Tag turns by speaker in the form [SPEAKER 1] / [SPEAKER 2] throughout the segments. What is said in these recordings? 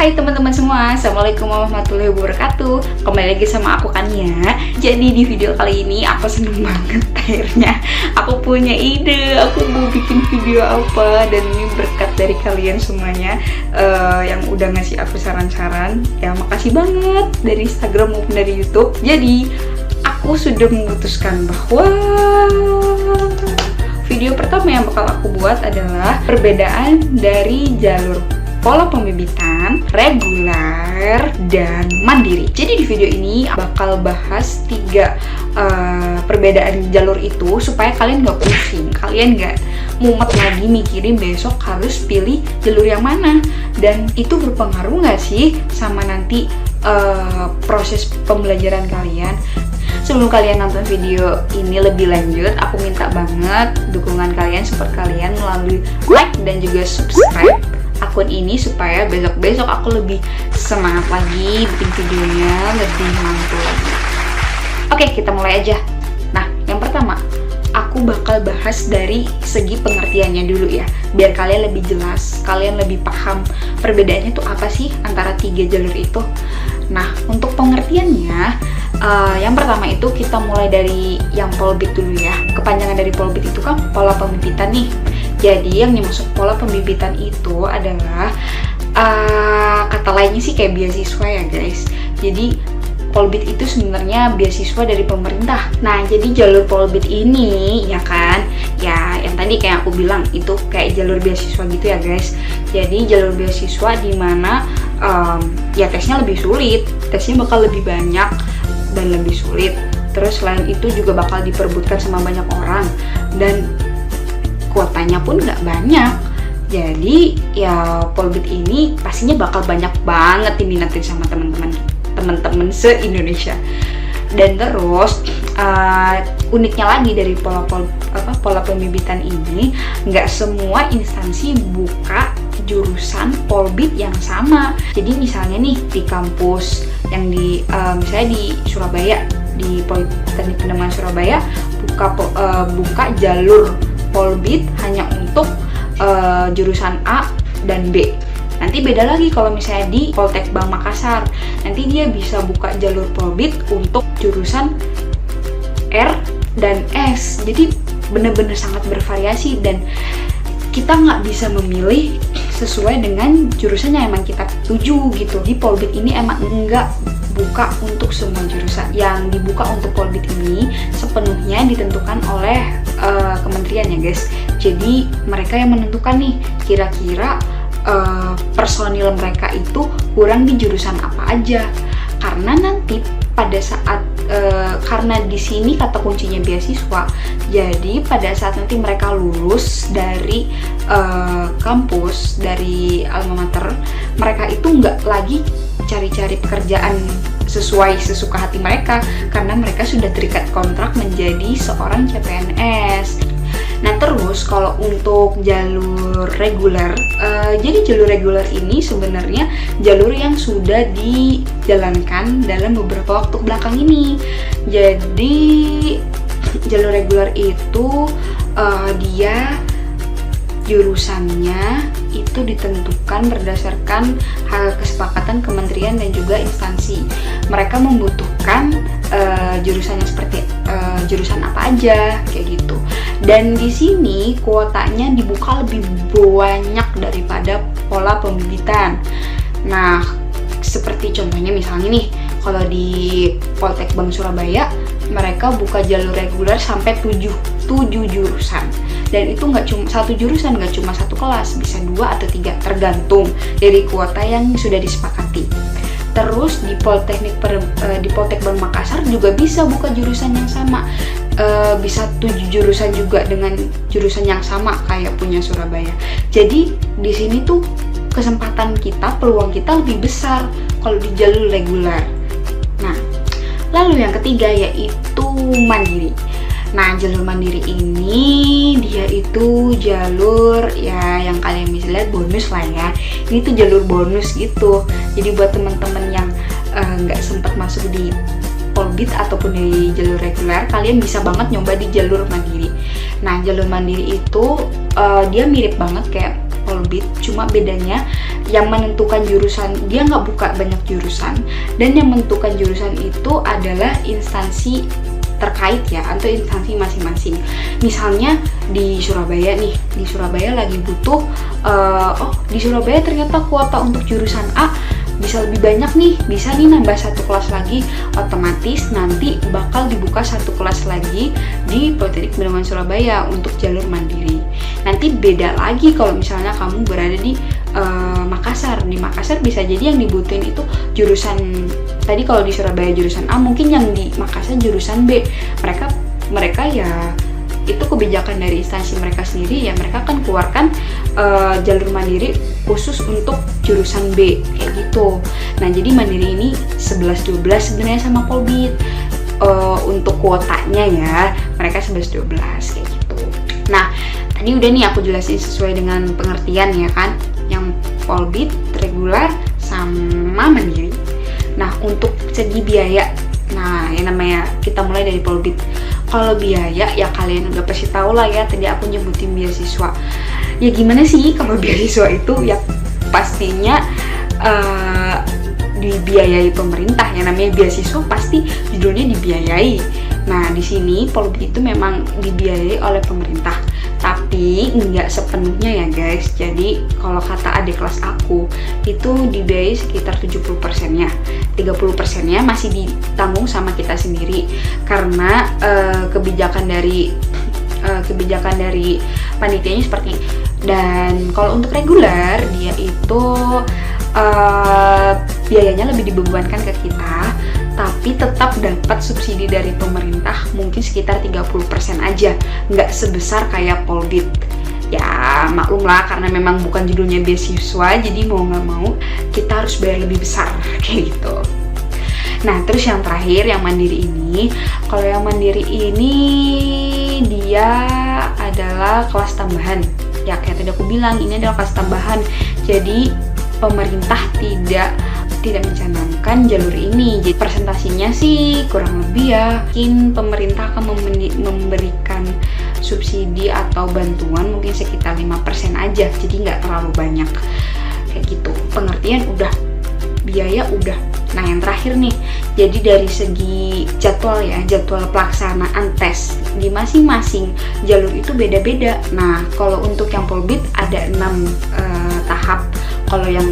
[SPEAKER 1] Hai teman-teman semua, Assalamualaikum warahmatullahi wabarakatuh. Kembali lagi sama aku Kania. Jadi di video kali ini aku seneng banget akhirnya aku punya ide, aku mau bikin video apa. Dan ini berkat dari kalian semuanya yang udah ngasih aku saran-saran. Ya makasih banget dari Instagram maupun dari YouTube. Jadi aku sudah memutuskan bahwa video pertama yang bakal aku buat adalah perbedaan dari jalur pola pembibitan, reguler, dan mandiri. Jadi di video ini bakal bahas 3 perbedaan jalur itu supaya kalian gak pusing, kalian gak mumet lagi mikirin besok harus pilih jalur yang mana. Dan itu berpengaruh gak sih sama nanti proses pembelajaran kalian? Sebelum kalian nonton video ini lebih lanjut, aku minta banget dukungan kalian, support kalian melalui like dan juga subscribe akun ini supaya besok-besok aku lebih semangat lagi bikin videonya, lebih mantul lagi. Oke, kita mulai aja. Nah, yang pertama, aku bakal bahas dari segi pengertiannya dulu ya, biar kalian lebih jelas, kalian lebih paham perbedaannya tuh apa sih antara 3 jalur itu. Nah, untuk pengertiannya, yang pertama itu kita mulai dari yang polbit dulu ya. Kepanjangan dari polbit itu kan pola pembibitan nih. Jadi yang dimaksud pola pembibitan itu adalah kata lainnya sih kayak beasiswa ya guys. Jadi polbit itu sebenarnya beasiswa dari pemerintah. Nah, jadi jalur polbit ini ya kan, ya yang tadi kayak aku bilang itu kayak jalur beasiswa gitu ya guys. Jadi jalur beasiswa dimana ya tesnya lebih sulit, tesnya bakal lebih banyak dan lebih sulit. Terus selain itu juga bakal diperebutkan sama banyak orang dan kuotanya pun nggak banyak. Jadi ya polbit ini pastinya bakal banyak banget diminatin sama teman-teman se-Indonesia. Dan terus uniknya lagi dari pola pembibitan ini, nggak semua instansi buka jurusan polbit yang sama. Jadi misalnya nih di kampus yang misalnya di Surabaya, di Politeknik Penemangan Surabaya buka jalur polbit hanya untuk jurusan A dan B. Nanti beda lagi kalau misalnya di Poltek Bank Makassar, nanti dia bisa buka jalur polbit untuk jurusan R dan S. Jadi bener-bener sangat bervariasi dan kita nggak bisa memilih sesuai dengan jurusan yang emang kita tuju gitu. Di polbit ini emang nggak buka untuk semua jurusan. Yang dibuka untuk polbit ini sepenuhnya ditentukan oleh kementerian ya guys. Jadi mereka yang menentukan nih kira-kira personil mereka itu kurang di jurusan apa aja. Karena nanti pada saat karena di sini kata kuncinya beasiswa, jadi pada saat nanti mereka lulus dari kampus, dari alma mater, mereka itu nggak lagi cari-cari pekerjaan sesuai sesuka hati mereka karena mereka sudah terikat kontrak menjadi seorang CPNS. Nah terus kalau untuk jalur reguler, jadi jalur reguler ini sebenarnya jalur yang sudah dijalankan dalam beberapa waktu belakang ini. Jadi jalur reguler itu dia jurusannya itu ditentukan berdasarkan kesepakatan kementerian dan juga instansi. Mereka membutuhkan jurusannya seperti jurusan apa aja kayak gitu. Dan di sini kuotanya dibuka lebih banyak daripada pola pembibitan. Nah, seperti contohnya misalnya nih, kalau di Poltek Bank Surabaya mereka buka jalur reguler sampai 7 jurusan. Dan itu nggak cuma satu jurusan, nggak cuma satu kelas, bisa 2 atau 3 tergantung dari kuota yang sudah disepakati. Terus di Poltek Bank Makassar juga bisa buka jurusan yang sama, bisa 7 jurusan juga dengan jurusan yang sama kayak punya Surabaya. Jadi di sini tuh kesempatan kita, peluang kita lebih besar kalau di jalur reguler. Nah, lalu yang ketiga yaitu mandiri. Nah, jalur mandiri ini dia itu jalur ya yang kalian bisa lihat bonus lah ya. Ini tuh jalur bonus gitu. Jadi buat teman-teman yang nggak sempat masuk di polbit ataupun di jalur reguler, kalian bisa banget nyoba di jalur mandiri. Nah, jalur mandiri itu dia mirip banget kayak Polbit, cuma bedanya yang menentukan jurusan, dia nggak buka banyak jurusan, dan yang menentukan jurusan itu adalah instansi terkait ya, atau instansi masing-masing. Misalnya di Surabaya nih, di Surabaya lagi butuh di Surabaya ternyata kuota untuk jurusan A bisa lebih banyak nih, bisa nih nambah satu kelas lagi, otomatis nanti bakal dibuka satu kelas lagi di Politeknik Bendungan Surabaya untuk jalur mandiri. Nanti beda lagi kalau misalnya kamu berada di Makassar. Di Makassar bisa jadi yang dibutuhin itu jurusan, tadi kalau di Surabaya jurusan A, mungkin yang di Makassar jurusan B. Mereka ya itu kebijakan dari instansi mereka sendiri ya, mereka akan keluarkan jalur mandiri khusus untuk jurusan B kayak gitu. Nah, jadi mandiri ini 11-12 sebenarnya sama Polbit untuk kuotanya ya, mereka 11-12 kayak gitu. Nah, tadi udah nih aku jelasin sesuai dengan pengertian ya kan, yang Polbit, reguler, sama mandiri. Nah, untuk segi biaya, nah yang namanya kita mulai dari Polbit. Kalau biaya ya kalian udah pasti tahu lah ya, tadi aku nyebutin beasiswa. Ya gimana sih kalau beasiswa itu, ya pastinya dibiayai pemerintah. Ya namanya beasiswa pasti judulnya dibiayai. Nah, di sini Polbit itu memang dibiayai oleh pemerintah, tapi nggak sepenuhnya ya guys. Jadi kalau kata adik kelas aku itu dibiayai sekitar 70%-nya, 30%-nya masih ditanggung sama kita sendiri karena kebijakan dari panitianya seperti ini. Dan kalau untuk reguler dia itu biayanya lebih dibebankan ke kita, tapi tetap dapat subsidi dari pemerintah mungkin sekitar 30% aja, nggak sebesar kayak Polbit. Ya maklum lah, karena memang bukan judulnya beasiswa, jadi mau nggak mau kita harus bayar lebih besar kayak gitu. Nah, terus yang terakhir, yang mandiri ini. Kalau yang mandiri ini dia adalah kelas tambahan. Ya kayak tadi aku bilang, ini adalah kelas tambahan. Jadi pemerintah tidak mencanangkan jalur ini. Jadi presentasinya sih kurang lebih ya, mungkin pemerintah akan memberikan subsidi atau bantuan mungkin sekitar 5% aja, jadi nggak terlalu banyak kayak gitu. Pengertian udah, biaya udah. Nah, yang terakhir nih, jadi dari segi jadwal ya, jadwal pelaksanaan tes di masing-masing jalur itu beda-beda. Nah, kalau untuk yang Polbit ada 6 tahap. Kalau yang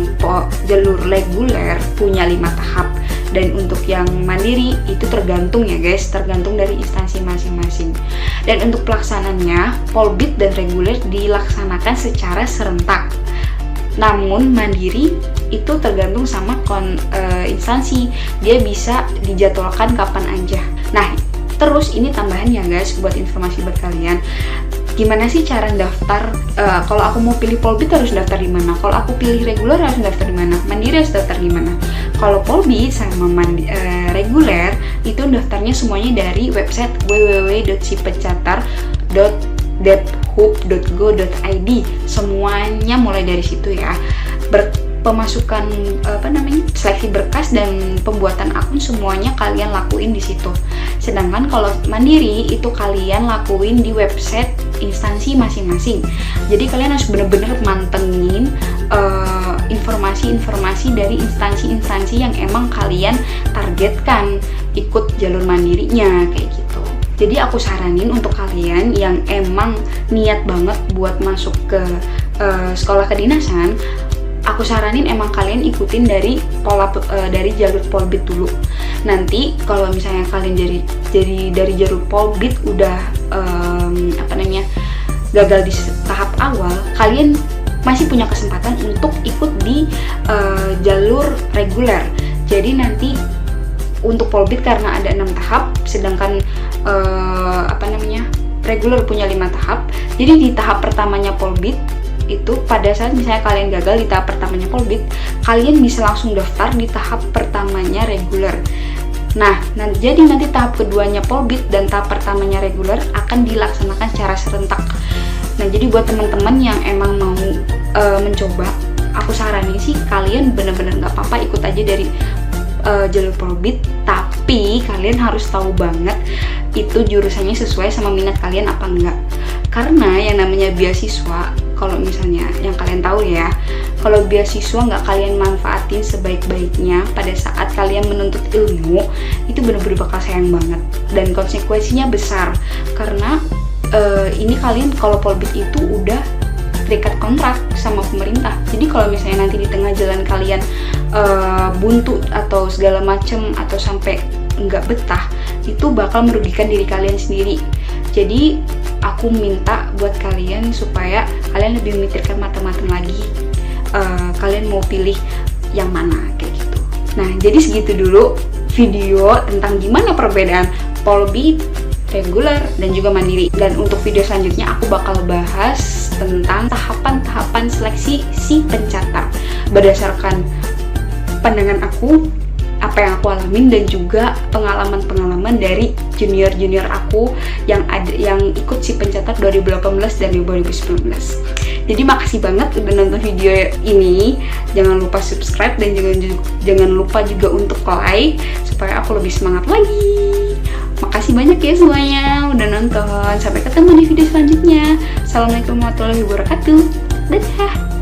[SPEAKER 1] jalur reguler punya 5 tahap, dan untuk yang mandiri itu tergantung ya guys, tergantung dari instansi masing-masing. Dan untuk pelaksanaannya, Polbit dan reguler dilaksanakan secara serentak. Namun mandiri itu tergantung sama instansi, dia bisa dijadwalkan kapan aja. Nah, terus ini tambahan ya guys, buat informasi buat kalian. Gimana sih cara daftar? Kalau aku mau pilih Polbit harus daftar di mana? Kalau aku pilih reguler harus daftar di mana? Mandiri harus daftar di mana? Kalau Polbit sama reguler itu daftarnya semuanya dari website www.cipecatar.debhub.go.id. Semuanya mulai dari situ ya. Pemasukan seleksi berkas dan pembuatan akun semuanya kalian lakuin di situ. Sedangkan kalau mandiri itu kalian lakuin di website instansi masing-masing. Jadi kalian harus benar-benar mantengin informasi-informasi dari instansi-instansi yang emang kalian targetkan ikut jalur mandirinya kayak gitu. Jadi aku saranin untuk kalian yang emang niat banget buat masuk ke sekolah kedinasan, aku saranin emang kalian ikutin dari dari jalur Polbit dulu. Nanti kalau misalnya kalian dari jalur Polbit udah gagal di tahap awal, kalian masih punya kesempatan untuk ikut di jalur reguler. Jadi nanti untuk Polbit karena ada 6 tahap, sedangkan reguler punya 5 tahap. Jadi di tahap pertamanya Polbit itu, pada saat misalnya kalian gagal di tahap pertamanya Polbit, kalian bisa langsung daftar di tahap pertamanya reguler. Nah, jadi nanti tahap keduanya Polbit dan tahap pertamanya reguler akan dilaksanakan secara serentak. Nah, jadi buat teman-teman yang emang mau mencoba, aku saranin sih kalian bener-bener nggak apa-apa ikut aja dari jalur Polbit, tapi kalian harus tahu banget itu jurusannya sesuai sama minat kalian apa enggak. Karena yang namanya beasiswa, kalau misalnya yang kalian tahu ya, kalau beasiswa nggak kalian manfaatin sebaik-baiknya pada saat kalian menuntut ilmu, itu bener-bener bakal sayang banget dan konsekuensinya besar. Karena ini kalian kalau polbit itu udah terikat kontrak sama pemerintah. Jadi kalau misalnya nanti di tengah jalan kalian buntu atau segala macem atau sampai nggak betah, itu bakal merugikan diri kalian sendiri. Jadi aku minta buat kalian supaya kalian lebih memikirkan matang-matang lagi, kalian mau pilih yang mana kayak gitu. Nah, jadi segitu dulu video tentang gimana perbedaan polbit, reguler, dan juga mandiri. Dan untuk video selanjutnya aku bakal bahas tentang tahapan-tahapan seleksi si pencatat berdasarkan pandangan aku, apa yang aku alamin, dan juga pengalaman-pengalaman dari junior-junior aku yang ikut si pencatat 2018 dan 2019. Jadi makasih banget udah nonton video ini. Jangan lupa subscribe dan jangan lupa juga untuk like supaya aku lebih semangat lagi. Makasih banyak ya semuanya udah nonton. Sampai ketemu di video selanjutnya. Assalamualaikum warahmatullahi wabarakatuh. Dadah.